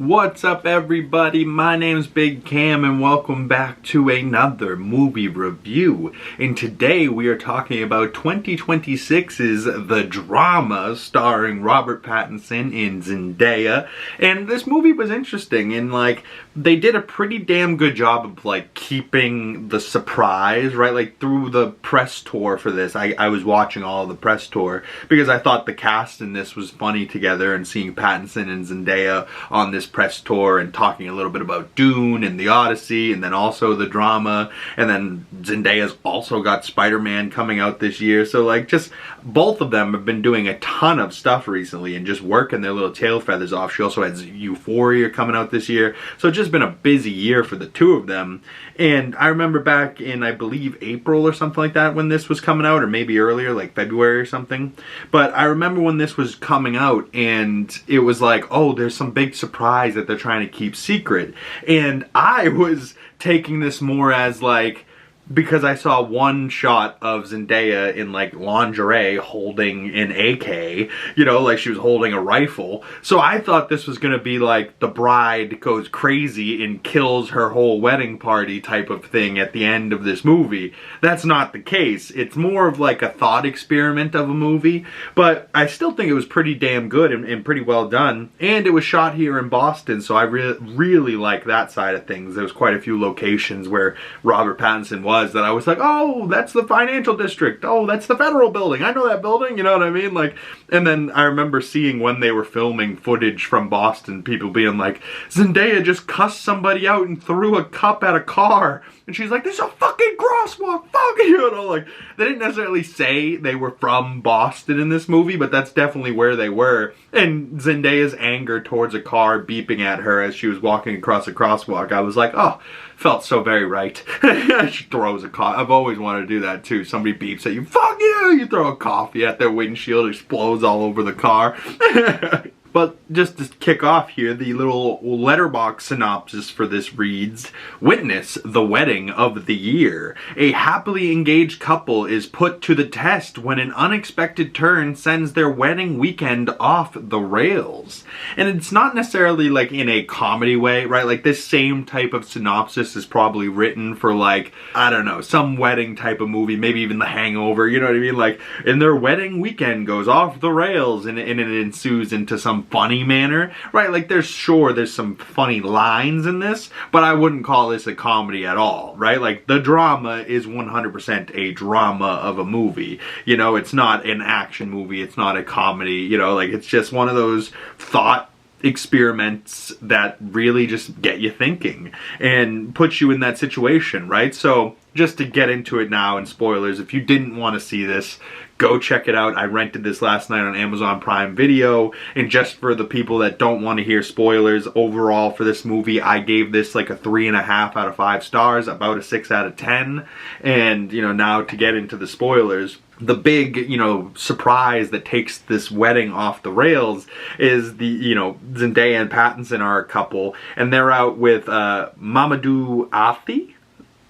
What's up everybody, my name's Big Cam and welcome back to another movie review. And today we are talking about 2026's The Drama starring Robert Pattinson and Zendaya. And this movie was interesting and they did a pretty damn good job of keeping the surprise, right? Through the press tour for this, I was watching all of the press tour because I thought the cast in this was funny together, and seeing Pattinson and Zendaya on this press tour and talking a little bit about Dune and the Odyssey and then also The Drama, and then Zendaya's also got Spider-Man coming out this year. So just both of them have been doing a ton of stuff recently and just working their little tail feathers off. She also has Euphoria coming out this year. So it's just been a busy year for the two of them. And I remember back in, I believe, April or something like that when this was coming out, or maybe earlier, like February or something. But I remember when this was coming out and it was like, oh, there's some big surprise that they're trying to keep secret. And I was taking this more as because I saw one shot of Zendaya in lingerie holding an AK, she was holding a rifle. So I thought this was gonna be the bride goes crazy and kills her whole wedding party type of thing at the end of this movie. That's not the case. It's more of a thought experiment of a movie, but I still think it was pretty damn good and pretty well done. And it was shot here in Boston, so I really like that side of things. There was quite a few locations where Robert Pattinson was that I was like, oh, that's the financial district. Oh, that's the federal building. I know that building. You know what I mean? And then I remember seeing when they were filming footage from Boston, people being like, Zendaya just cussed somebody out and threw a cup at a car. And she's like, this is a fucking crosswalk. Fuck you. They didn't necessarily say they were from Boston in this movie, but that's definitely where they were. And Zendaya's anger towards a car beeping at her as she was walking across a crosswalk, I was like, oh, felt so very right. She throws a coffee. I've always wanted to do that too. Somebody beeps at you, fuck you! You throw a coffee at their windshield, explodes all over the car. But just to kick off here, the little letterbox synopsis for this reads, witness the wedding of the year. A happily engaged couple is put to the test when an unexpected turn sends their wedding weekend off the rails. And it's not necessarily in a comedy way, right? This same type of synopsis is probably written for I don't know, some wedding type of movie, maybe even The Hangover, you know what I mean? And their wedding weekend goes off the rails and it ensues into some funny manner, right? There's some funny lines in this, but I wouldn't call this a comedy at all, right? The drama is 100% a drama of a movie. It's not an action movie, it's not a comedy, it's just one of those thought experiments that really just get you thinking and put you in that situation, right? So just to get into it now, and spoilers, if you didn't want to see this, go check it out. I rented this last night on Amazon Prime Video, and just for the people that don't want to hear spoilers, overall for this movie, I gave this a 3.5 out of 5 stars, about a 6 out of 10. And, now to get into the spoilers, the big, surprise that takes this wedding off the rails is Zendaya and Pattinson are a couple, and they're out with Mamadou Athie,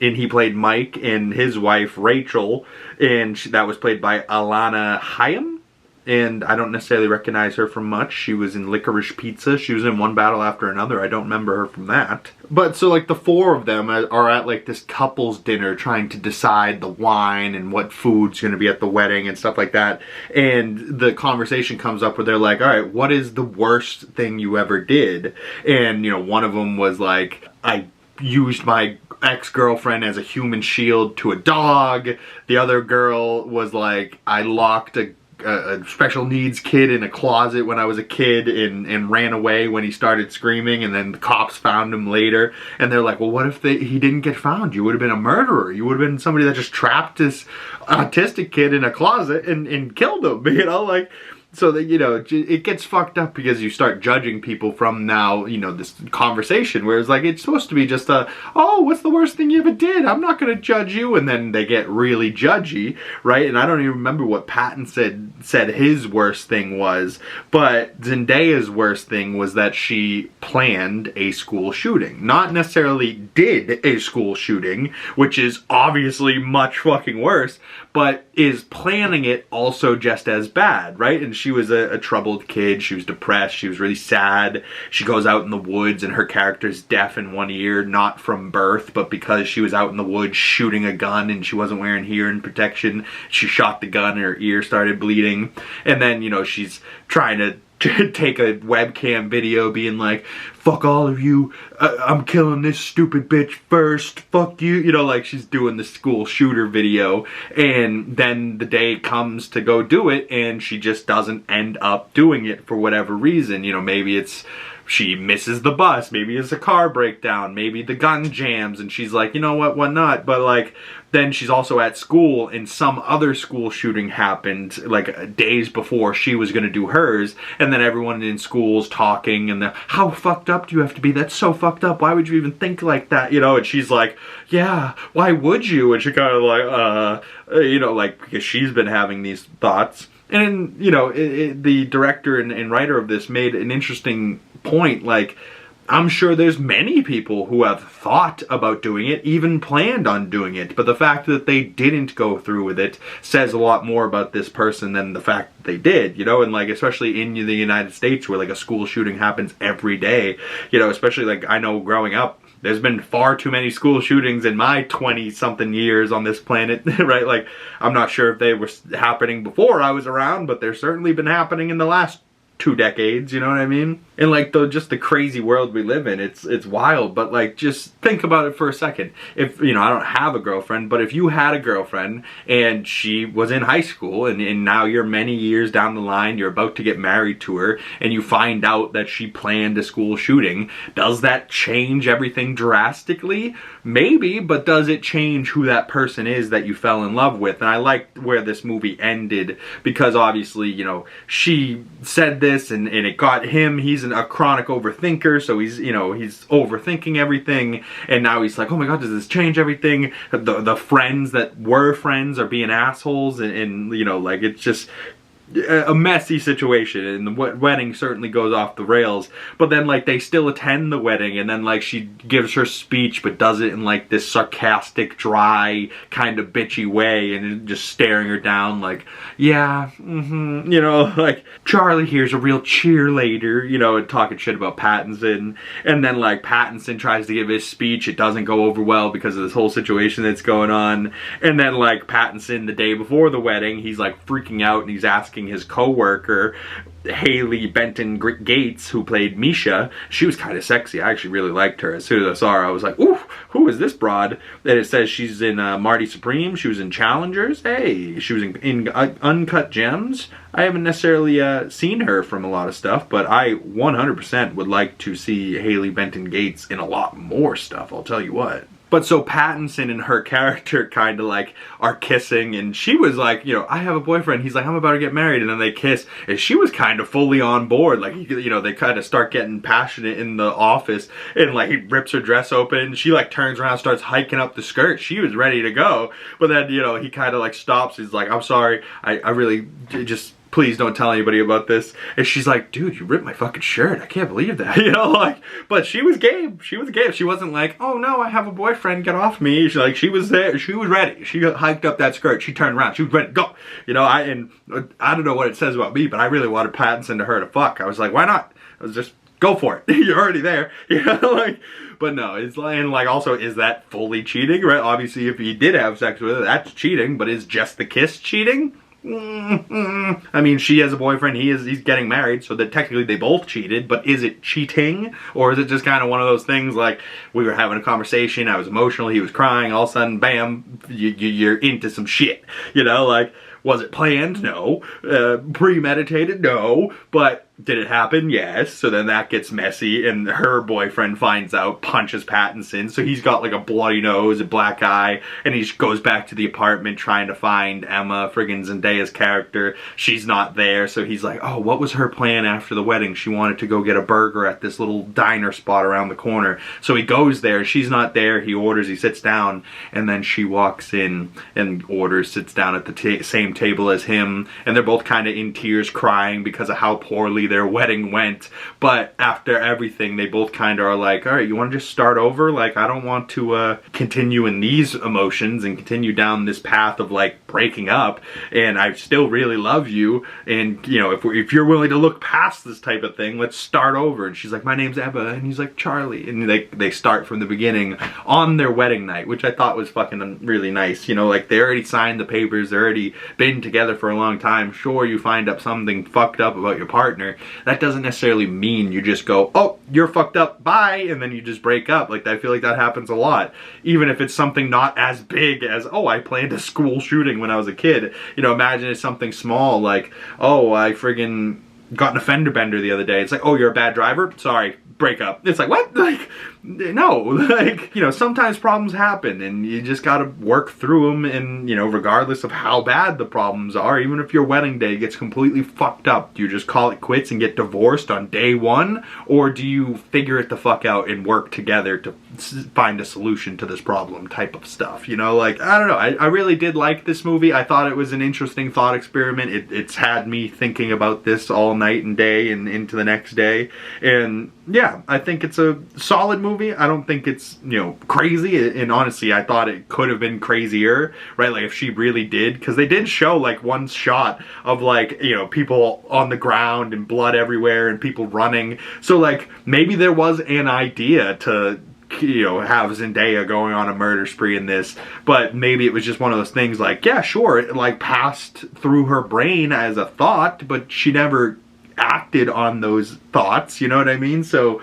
and he played Mike, and his wife Rachel, and that was played by Alana Hayam. And I don't necessarily recognize her from much. She was in Licorice Pizza. She was in One Battle After Another. I don't remember her from that. But so the four of them are at this couple's dinner trying to decide the wine and what food's going to be at the wedding and stuff like that. And the conversation comes up where they're like, all right, what is the worst thing you ever did? And, one of them was I used my ex-girlfriend as a human shield to a dog. The other girl was I locked a special needs kid in a closet when I was a kid and ran away when he started screaming, and then the cops found him later. And they're like, well, what if he didn't get found? You would have been a murderer. You would have been somebody that just trapped this autistic kid in a closet and killed him, So that, it gets fucked up because you start judging people from now, this conversation, whereas it's supposed to be just oh, what's the worst thing you ever did? I'm not going to judge you. And then they get really judgy, right? And I don't even remember what Patton said his worst thing was, but Zendaya's worst thing was that she planned a school shooting. Not necessarily did a school shooting, which is obviously much fucking worse, but is planning it also just as bad, right? And she was a troubled kid. She was depressed. She was really sad. She goes out in the woods and her character's deaf in one ear, not from birth, but because she was out in the woods shooting a gun and she wasn't wearing hearing protection. She shot the gun and her ear started bleeding. And then, you know, she's trying to take a webcam video being like, fuck all of you, I'm killing this stupid bitch first, fuck you, you know, like she's doing the school shooter video, and then the day comes to go do it and she just doesn't end up doing it for whatever reason. You know, maybe it's she misses the bus, maybe it's a car breakdown, maybe the gun jams and she's like, you know what not, but like then she's also at school and some other school shooting happened like days before she was going to do hers, and then everyone in school's talking and how fucked up do you have to be? That's so fucked up. Why would you even think like that? You know, and she's like, yeah, why would you? And she kind of like, you know, like because she's been having these thoughts. And, you know, the director and writer of this made an interesting point, like, I'm sure there's many people who have thought about doing it, even planned on doing it, but the fact that they didn't go through with it says a lot more about this person than the fact that they did, you know, and like, especially in the United States where like a school shooting happens every day, you know, especially like I know growing up, there's been far too many school shootings in my 20-something years on this planet, right? Like, I'm not sure if they were happening before I was around, but they've certainly been happening in the last 2 decades, you know what I mean? And like just the crazy world we live in, it's wild, but like just think about it for a second. If, you know, I don't have a girlfriend, but if you had a girlfriend and she was in high school and now you're many years down the line, you're about to get married to her and you find out that she planned a school shooting, does that change everything drastically? Maybe, but does it change who that person is that you fell in love with? And I liked where this movie ended because obviously, you know, she said this and it got him. He's a chronic overthinker, so he's, you know, he's overthinking everything, and now he's like, oh my god, does this change everything? The friends that were friends are being assholes, and you know, like, it's just a messy situation, and the wedding certainly goes off the rails, but then like they still attend the wedding, and then like she gives her speech but does it in like this sarcastic, dry, kind of bitchy way, and just staring her down like, yeah, you know, like, Charlie here's a real cheerleader, you know, and talking shit about Pattinson, and then like Pattinson tries to give his speech, it doesn't go over well because of this whole situation that's going on, and then like Pattinson the day before the wedding, he's like freaking out and he's asking his co-worker Haley Benton Gates, who played Misha. She was kind of sexy. I actually really liked her. As soon as I saw her, I was like, ooh, who is this broad? And it says she's in Marty Supreme. She was in Challengers. Hey, she was in Uncut Gems. I haven't necessarily seen her from a lot of stuff, but I 100% would like to see Haley Benton Gates in a lot more stuff, I'll tell you what. But so Pattinson and her character kind of like are kissing, and she was like, you know, I have a boyfriend. He's like, I'm about to get married, and then they kiss, and she was kind of fully on board. Like, you know, they kind of start getting passionate in the office, and like he rips her dress open. She like turns around, starts hiking up the skirt. She was ready to go, but then, you know, he kind of like stops. He's like, I'm sorry, I really just, please don't tell anybody about this. And she's like, dude, you ripped my fucking shirt. I can't believe that. You know, like, but she was game. She was game. She wasn't like, oh no, I have a boyfriend, get off me. She, like, she was there. She was ready. She hiked up that skirt. She turned around. She was ready to go. You know, I don't know what it says about me, but I really wanted Pattinson to her to fuck. I was like, why not? I was just, go for it. You're already there. You know, like, but no, it's like, and like, also, is that fully cheating, right? Obviously, if he did have sex with her, that's cheating, but is just the kiss cheating? I mean, she has a boyfriend, he's getting married, so that technically they both cheated, but is it cheating? Or is it just kind of one of those things like, we were having a conversation, I was emotional, he was crying, all of a sudden, bam, you're into some shit, you know, like, was it planned? No. Premeditated? No. But did it happen? Yes. So then that gets messy, and her boyfriend finds out, punches Pattinson, so he's got like a bloody nose, a black eye, and he goes back to the apartment trying to find Emma, friggin' Zendaya's character. She's not there, so he's like, oh, what was her plan after the wedding? She wanted to go get a burger at this little diner spot around the corner. So he goes there, she's not there, he orders, he sits down, and then she walks in and orders, sits down at the same table as him, and they're both kind of in tears crying because of how poorly their wedding went. But after everything, they both kind of are like, all right, you want to just start over? Like, I don't want to continue in these emotions and continue down this path of like breaking up, and I still really love you, and you know, if you're willing to look past this type of thing, let's start over. And she's like, my name's Ebba, and he's like, Charlie, and they start from the beginning on their wedding night, which I thought was fucking really nice. You know, like, they already signed the papers, they're already been together for a long time. Sure, you find out something fucked up about your partner, that doesn't necessarily mean you just go, oh, you're fucked up, bye, and then you just break up. Like, I feel like that happens a lot, even if it's something not as big as, oh, I planned a school shooting when I was a kid. You know, imagine it's something small, like, oh, I friggin' got in a fender bender the other day. It's like, oh, you're a bad driver? Sorry, break up. It's like, what? Like, no. Like, you know, sometimes problems happen, and you just gotta work through them, and, you know, regardless of how bad the problems are, even if your wedding day gets completely fucked up, do you just call it quits and get divorced on day one? Or do you figure it the fuck out and work together to find a solution to this problem type of stuff? You know, like, I don't know. I really did like this movie. I thought it was an interesting thought experiment. It's had me thinking about this all night and day and into the next day. And yeah, I think it's a solid movie. I don't think it's, you know, crazy. And honestly, I thought it could have been crazier, right? Like, if she really did, because they did show like one shot of, like, you know, people on the ground and blood everywhere and people running. So like, maybe there was an idea to, you know, have Zendaya going on a murder spree in this, but maybe it was just one of those things like, yeah, sure, it like passed through her brain as a thought, but she never acted on those thoughts, you know what I mean? So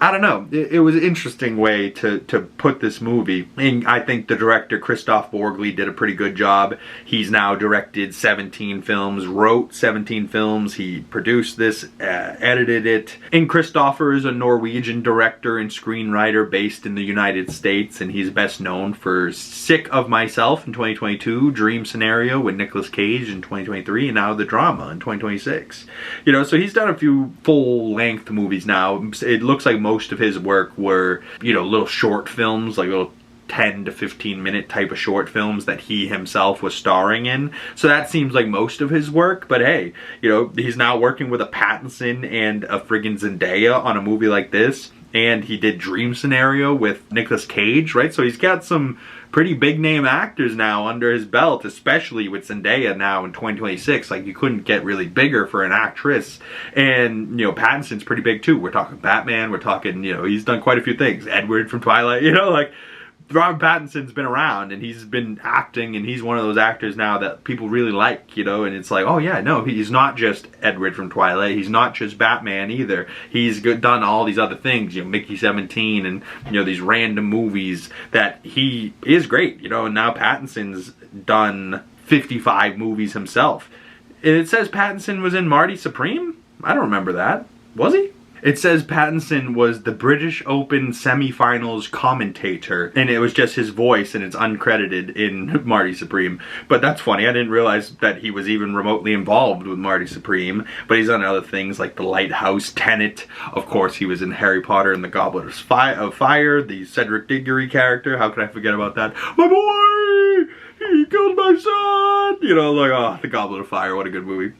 I don't know. It was an interesting way to put this movie. And I think the director, Christoph Borgli, did a pretty good job. He's now directed 17 films, wrote 17 films. He produced this, edited it. And Christopher is a Norwegian director and screenwriter based in the United States. And he's best known for Sick of Myself in 2022, Dream Scenario with Nicolas Cage in 2023, and now The Drama in 2026. You know, so he's done a few full-length movies now. It looks like most of his work were, you know, little short films, like little 10 to 15 minute type of short films that he himself was starring in. So that seems like most of his work. But hey, you know, he's now working with a Pattinson and a friggin' Zendaya on a movie like this. And he did Dream Scenario with Nicolas Cage, right? So he's got some pretty big name actors now under his belt, especially with Zendaya now in 2026. Like, you couldn't get really bigger for an actress. And, you know, Pattinson's pretty big too. We're talking Batman, we're talking, you know, he's done quite a few things. Edward from Twilight, you know, like, Robert Pattinson's been around and he's been acting, and he's one of those actors now that people really like, you know, and it's like, oh yeah, no, he's not just Edward from Twilight, he's not just Batman either. He's done all these other things, you know, Mickey 17 and, you know, these random movies that he is great, you know, and now Pattinson's done 55 movies himself. And it says Pattinson was in Marty Supreme? I don't remember that. Was he? It says Pattinson was the British Open semifinals commentator, and it was just his voice, and it's uncredited in Marty Supreme. But that's funny, I didn't realize that he was even remotely involved with Marty Supreme, but he's done other things like The Lighthouse, Tenet. Of course, he was in Harry Potter and the Goblet of Fire, the Cedric Diggory character. How could I forget about that? My boy! He killed my son! You know, like, oh, the Goblet of Fire, what a good movie.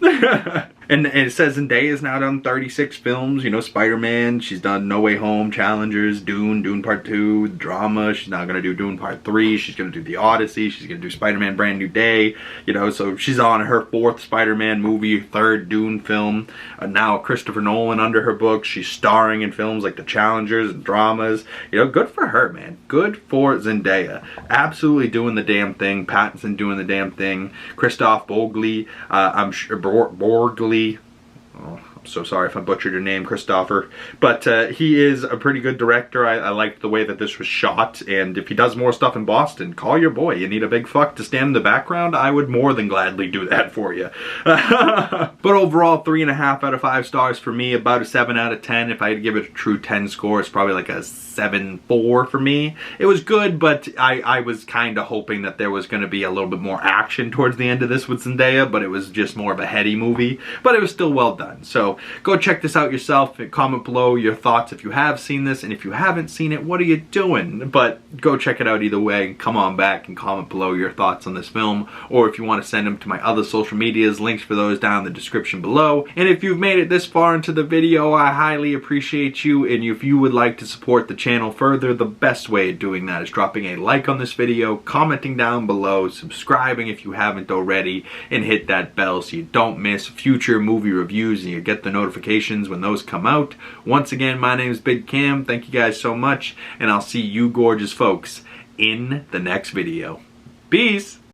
And it says Zendaya's now done 36 films, you know, Spider-Man, she's done No Way Home, Challengers, Dune Part 2, Drama, she's now gonna do Dune Part 3, she's gonna do The Odyssey, she's gonna do Spider-Man Brand New Day, you know, so she's on her 4th Spider-Man movie, 3rd Dune film, now Christopher Nolan under her book, she's starring in films like The Challengers and Dramas, you know, good for her, man, good for Zendaya, absolutely doing the damn thing, Pattinson doing the damn thing, Christoph Borgli, I'm sure, Borgli, oh, I'm so sorry if I butchered your name, Christopher, but he is a pretty good director. I liked the way that this was shot, and if he does more stuff in Boston, call your boy. You need a big fuck to stand in the background? I would more than gladly do that for you. But overall, 3.5 out of 5 stars for me, about a 7 out of 10. If I had to give it a true 10 score, it's probably like a 7.4 for me. It was good, but I was kind of hoping that there was going to be a little bit more action towards the end of this with Zendaya, but it was just more of a heady movie, but it was still well done. So go check this out yourself and comment below your thoughts if you have seen this, and if you haven't seen it, what are you doing? But go check it out either way. Come on back and comment below your thoughts on this film, or if you want to send them to my other social medias, links for those down in the description below. And if you've made it this far into the video, I highly appreciate you, and if you would like to support the channel further, the best way of doing that is dropping a like on this video, commenting down below, subscribing if you haven't already, and hit that bell so you don't miss future movie reviews and you get the notifications when those come out. Once again, my name is Big Cam. Thank you guys so much, and I'll see you gorgeous folks in the next video. Peace!